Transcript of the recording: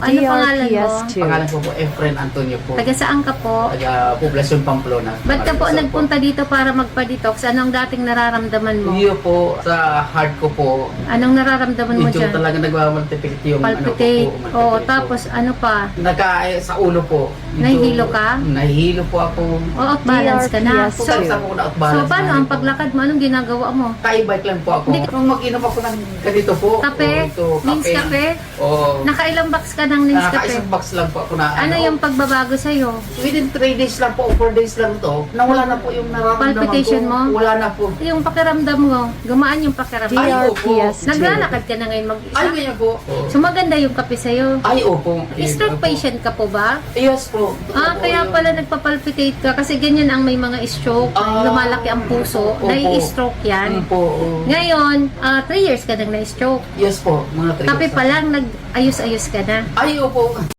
Ano pangalan mo? Pangalan ko po, Efren Antonio po. Taga saan ka po? Taga Poblacion Pamplona. Ba't ka po Rizal nagpunta dito para magpa-detox? Anong dating nararamdaman mo? Iyo po, sa heart ko po, Anong nararamdaman mo medyo dyan? talaga nagmamultiplicate yung Palpitate. ano ko po. Oo, multiplicate tapos ano pa? sa ulo po. Nahihilo ka? Nahihilo po ako. O, out-balance ka na. So, So, sa po na outbalance. paano ang paglakad mo? Anong ginagawa mo? Ka-e-bike lang po ako. Hindi. Nung mag-inom ako ng ganito po. Kape? Ito, Mince kape? Oo. Nakailang box ka ng Mince kape? Nakaisang box lang po ako na Ano yung pagbabago sa'yo? Within 3 days lang po, 4 days lang to, nawala na po yung nararamdaman Palpitation ko. mo? Wala na po. Yung pakiramdam mo, gumaan yung pakiramdam. Ay, opo. Naglalakad ka na ngayon mag-isa. Ay, ganyan po. So maganda yung kape sa'yo. Ay, opo. Stroke patient ka po ba? Yes po. Ah, Opo, kaya yun. pala nagpapalpitate ka kasi ganyan ang may mga stroke, Ah, lumalaki ang puso, opo. nai-stroke yan. Po. Oo. Ngayon, 3 years ka nang na-stroke. Yes po, mga 3 Kape pa lang, nag-ayos-ayos ka na. Ay, opo.